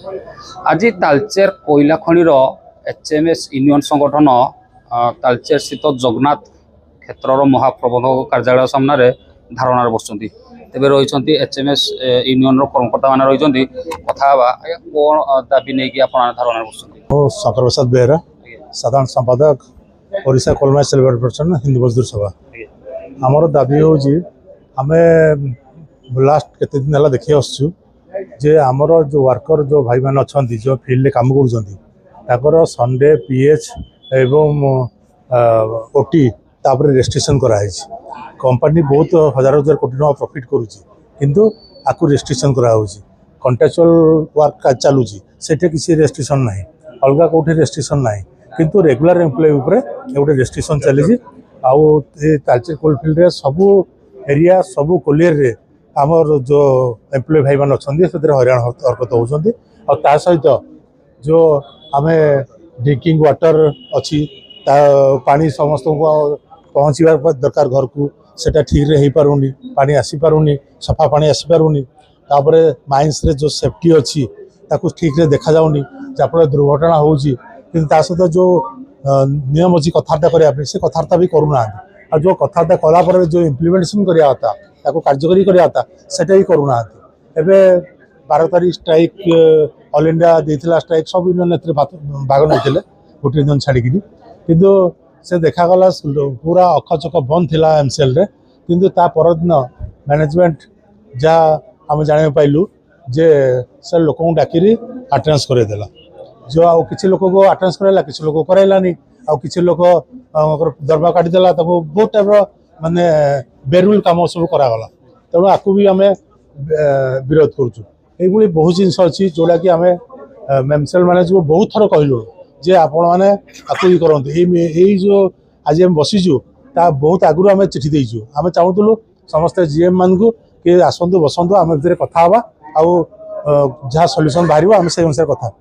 आज Talcher कोईला खनिर HMS union संगठन तालचेर स्थित जगन्नाथ क्षेत्र महाप्रबंधक कार्यालय सामने धारणा बसुँच तेज रही एचएमएस यूनियन कर्मकर्ता मैंने रही कथा कौन दाबी नहीं कि धारणा बसुँच शंकर प्रसाद बेहरा साधारण संपादक ओडिशा कोल सेलिब्रेट पर्सन हिंदू मजदूर सभा आमर दाबी हूँ आम लास्ट केते दिन है देखी आसचु जे आमर जो वर्कर जो भाई मान अच्छा जो फील्ड काम कर संडे पीएच एवं ओटी तापर रेस्ट्रिक्शन कराई कंपनी बहुत हजार हजार कोटी टका प्रॉफिट करुच्ची किंतु आपको रेस्ट्रिक्शन कराऊँ कंट्राक्चुअल वर्क चलुची से किसी रेस्ट्रिक्शन ना अलग कौटे रेस्ट्रिक्शन ना किंतु रेगुलर एम्प्लॉय उपरे गोटे रेस्ट्रिक्शन चली आउ तालचेर कोलफिल्ड रे सबू एरिया सबू कोलियर रे आमर जो एम्प्लॉय भाई मान अच्छा हैरान हरकत होती सहित जो आम ड्रिंकिंग वाटर अच्छी पानी समस्त को पहुँचवा दरकार घर को सेटा ठीक रे पारुनी पानी आसी पारुनी सफा पानी आसी पारुनी तापर माइंस रे जो सेफ्टी अच्छी ताकू ठीक रे देखा जाऊनी जहाँफल दुर्घटना होची किंतु सहित जो नियम अच्छी कथबार्ता करने से कथबार्ता भी करूना और जो कथबार्ता कलापर जो इम्प्लीमेंटेशन कराया कार्यकारी कराया सेटा भी करूना एवं 12 तारीख स्ट्राइक ऑल इंडिया देता स्ट्राइक सब यूनियन भाग नहीं गोटे दिन छाड़ी किंतु से देखागला पूरा अखचक बंद थिला एमसीएल रे किंतु ता परदिन मैनेजमेंट जहाँ आम जाना पाइलु जे से लोक डाकी अटेंडेंस करदेला जो आ किसी लोक को अटेंडेंस कराला किसी लोक कराइलानी आ किसी लोक दरमा काटिदेला बहुत टाइप माने बेरुल कम सब करागला तेणु आपको भी आम विरोध करुचु ये बहुत जिनस अच्छी जोड़ा कि आम एमसीएल मैंने जो बहुत थर कहलु जे आपण मैंने आपको ये करते जो आज आम बसीचु ता बहुत आगु आम चिठी देचु आम चाहूलु समस्ते जीएम मान को कि आसतु बसतु आम भर कथा आउ जहाँ सल्यूशन बाहर आम से अनुसार कथा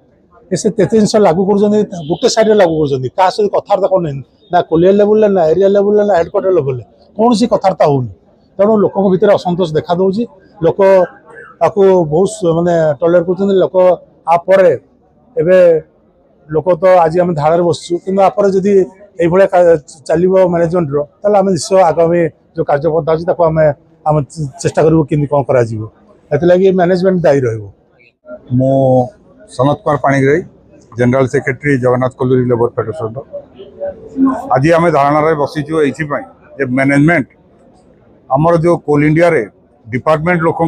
से तेते जिन लागू कर गोटे साइड लागू कर क्या सहित कथबार्ता कर ना कोलियर लेवल ना एरिया लेवल ना हेडक्वार्टर लेवल कौन सी कथबार्ता होनी तेणु लोक भितर असंतोष देखा दूसरी लोक आपको बहुत मानने टॉलरेट कर लोक आपर एवं लोक तो आज आम धाड़े बसचु कि आपर जदि ये चलो मैनेजमेंट रो आम निश्चय आगामी जो कार्यपंथा अच्छी आम आम चेष्टा करूँ कि कौन कर मैनेजमेंट दायी मो Sanat Kumar Panigrahi general secretary Jagannath Kolluri labour federation आज आम धारणा बसीचु ये मैनेजमेंट आमर जो कोल इंडिया रे डिपार्टमेंट लोकों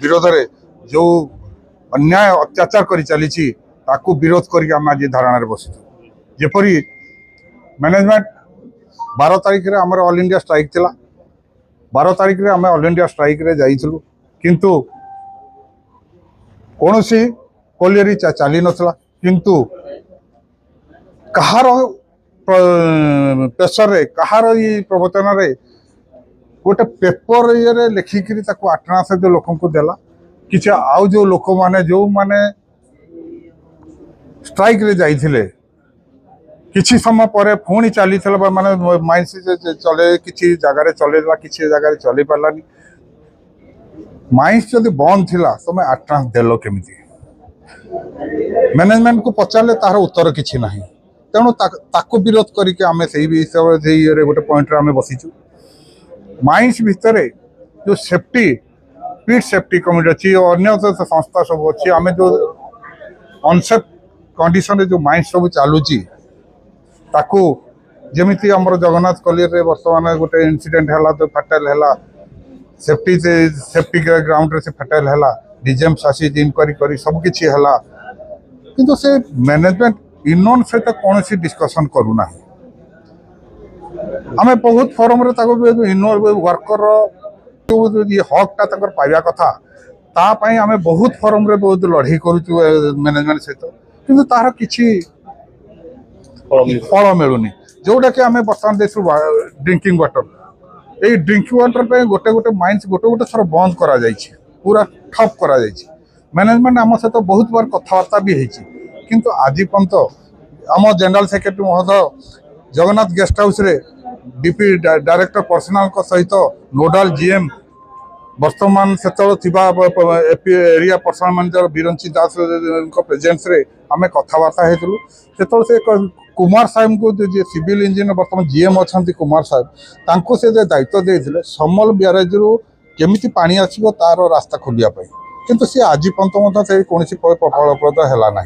विरोध रे जो अन्याय अत्याचार कर चली ताकू विरोध करके आम आज धारणा बसीचु जेपरी मैनेजमेंट 12 तारीख रे आमर ऑल इंडिया स्ट्राइक थिला 12 तारीख रे आम ऑल इंडिया स्ट्राइक रे जाइथिलु किंतु कौन सी कोलियरी चली नथला किंतु कहार प्रेसर रे कहार ये प्रवर्तन रे गोटे पेपर ये लिखिकी अटेंडेंस जो लोक को देला किसी आउ जो लोक माने जो माने स्ट्राइक रे जाइथिले किसी समय पर पुणी चली माने माइंस चले किसी जगार चलेला किसी जगार चली पारानी माइंस जदि बंद थिला तुम अटेंडेंस देल केमिति मैनेजमेंट को पचारे तार उत्तर किसी ना तेणु ताको विरोध करके आम से गोटे पॉइंट आम बसीचु माइंस भितर जो सेफ्टी पीट सेफ्टी कमिटी अच्छी अन्य संस्था सब अच्छी आम जो अनसेफ कंडीशन जो माइंस सब चलुची ताकू जमीती आमर जगन्नाथ कॉलेज रे वर्तमान गोटे इंसिडेंट है तो फाटाइल है सेफ्टी ग्राउंड रे से फाटाइल है डीजेम आसी इनक्वारी कर सबकि है किंतु से मैनेजमेंट यूनियन सहित कौन सी डिस्कसन करूना आम बहुत फोरम यूनियन वर्कर ये हकटा पाइबा कथा तापाई आम बहुत फोरम रे बहुत लड़ाई करुचु मैनेजमेंट सहित किंतु तार किसी फल मिलूनी जोटा कि आम बर्तमान देश ड्रिंकिंग वाटर ये ड्रिंकिंग वाटर पे गोटे गोटे माइंस गोटे गोटे थर बंद करा जाइए पूरा ठप करा जाइए मैनेजमेंट आम सहित बहुत बार कथबार्ता भी होती किंतु आज पर्यंत आम जनरल सेक्रेटरी महोदय जगन्नाथ गेस्ट हाउस रे डीपी डायरेक्टर पर्सनाल सहित नोडाल जीएम बर्तमान से एरिया पर्सनल मैनेजर बिरंची दास प्रेजेंस रे आम कथबार्ता होलु से कुमार साहेब को जो सिविल इंजीनियर बर्तमान जीएम अच्छा कुमार साहेब से दायित्व देते समल ब्यारेज रु केमिति पानी आसो तार रास्ता खोलिया किंतु सी आज पर्यंत से कौन फलप्रद है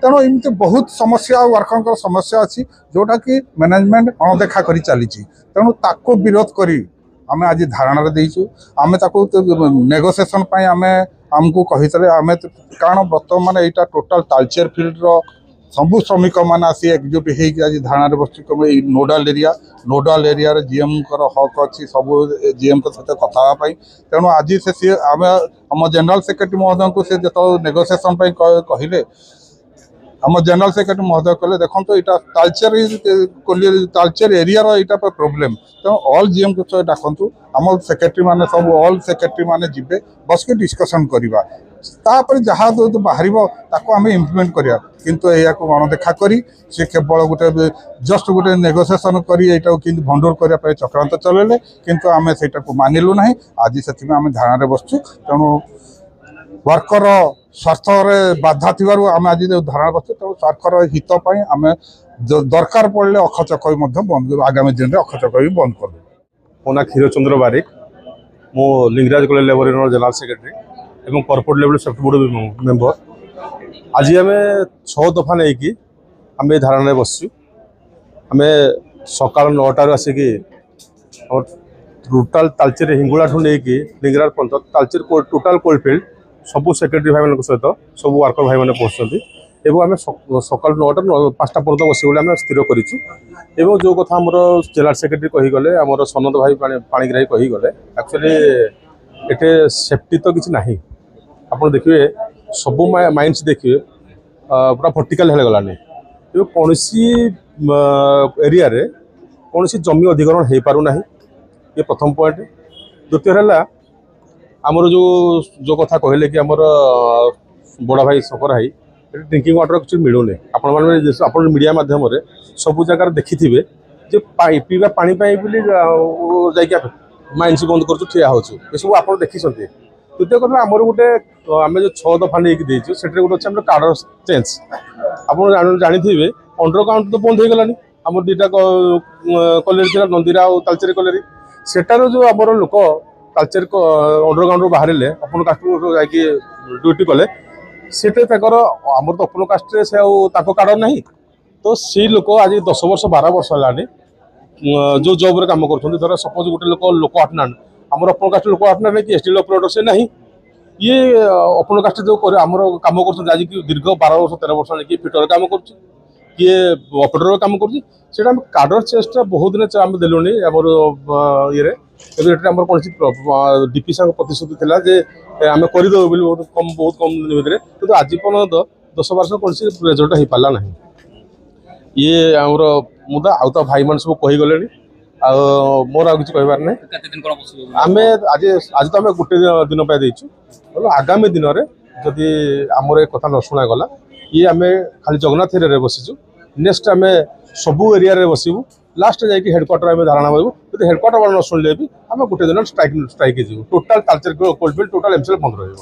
तेणु एमती बहुत समस्या वर्कर समस्या अच्छी जोटा कि मैनेजमेंट अणदेखा कर चली तेणु ताको विरोध करी आम आज धारणा देचु आम नेगोसिएशन आमको कही आम कारण बर्तमान यहाँ टोटाल तालचेर फिल्ड रो सबू श्रमिक मैंने आसी एकजुट हो आज धारणा बस नोडाल एरिया जीएम हक अच्छी सब जीएम सहित कथापी तेणु आज से सी आम जनरल सेक्रेटरी महोदय को सी जो नेगोसिएशन कहले आम जनरल सेक्रेटरी महोदय कहले देखो यहाँ तालचेर एरिया यहाँ प्रोब्लेम तेणु ऑल जीएम को डाकतु आम सेक्रेटरी माने सब ऑल सेक्रेटरी माने जिबे बस के डिस्कसन करवा तापर जहाँ बाहर ताको आम इम्प्लीमेंट करिया किंतु या अणदेखा करी से केवल गोटे जस्ट गोटे नेगोसिएशन करी भंडोर करने चक्रांत चलेले किंतु आम से मानिलु ना आज से आम धारणा बसचु तेणु वर्कर स्वार्थ बाधा थी आम आज धारणा बसचु तेणु सरकार हितपाई आम दरकार पड़े अखचक बंद आगामी दिन में अखचक भी बंद कर मो ना क्षीरचंद्र बारिक मो Lingaraj college labour union general secretary एवं corporate level safety board member आज आम 6 दफा नहीं आम धारणा बसचु आम सकाल 9टार आसिक टोटाल तालचेर हिंगुला ठूँ नहीं लिंगराज पर्यटन तालचेर टोटाल कोलफिल्ड सबू सेक्रेटरी भाई मान सहित सब वर्कर भाई मैंने पहुँचती आम सकाल 9टा 5टा पर्यटन बस आम स्थिर करूँ जो कथा आमर जिला सेक्रेटरी कहीगले आमर सनद भाई पाणिग्राही कहीगले एक्चुअली एटे सेफ्टी तो किसी ना आप देखिए सब माइंस देखिए पूरा भर्टिकल हो गलानी कौन एरिया रे कौन जमी अधिग्रहण हो पारना ये प्रथम पॉइंट द्वितीय है आमर जो कथा कहले कि आमर बड़ा भाई शंकर भाई ड्रिंकिंग वाटर किसी मिलूनी आप मीडिया मध्यम सब जगार देखि थे जे पीवा पानी जा माइंस बंद कर सब आप देखी द्वितीय कथा आमर गोटे आम जो 6 दफा नहीं देचु से गोटे अच्छे कार्डर चेंज आप जानी अंडरग्राउंड तो बंद हो गलानी आम 2टा कलेरी थी नंदीरा और तालचेर कलेरी सेटार जो आमर लोक तालचेर अंडरग्राउंड बाहर अपन कास्ट जा ड्यूटी कले सेटा आमर तो अपन कास्ट से कार्डर ना तो सी लोक आज 10 वर्ष 12 वर्ष है जो जॉब रे काम कर धर सपोज गोटे लोक अटनांड आमर अपन कास्ट लोक अटनांड कि एसटी ऑपरेटर से नहीं ये अपन कास्ट जो आमर काम कर आज दीर्घ 12 वर्ष 13 वर्ष नहीं फिटर काम कर किए ऑपरेटर काम कर कार्डर चेस्ट बहुत दिन आम देलुनी आमर ये कौन डीपी सांग प्रतिश्रुति था जे आम करदेव बहुत कम दिन भितर कि आज पर्यटन 10 वर्ष कौन रिजल्ट हो पारा ना ये आमर मुदा आउ तो भाई मान सब कहीगले मोर आ कहबार ना आम आज आज तो आम गोटे दिन देचु आगामी दिन में जदि आमर एक कथा न शुणागला ये आम खाली जगन्नाथ एरिया बसीचु नेक्स्ट आम सबू एरिया रे बसबू लास्ट जाकि हेडक्वार्टर आम धारणा पाइबू जब हेडक्वार्टर न शुणिले भी आम गोटे दिन strike total Talcher coalfield total MCL बंद रही।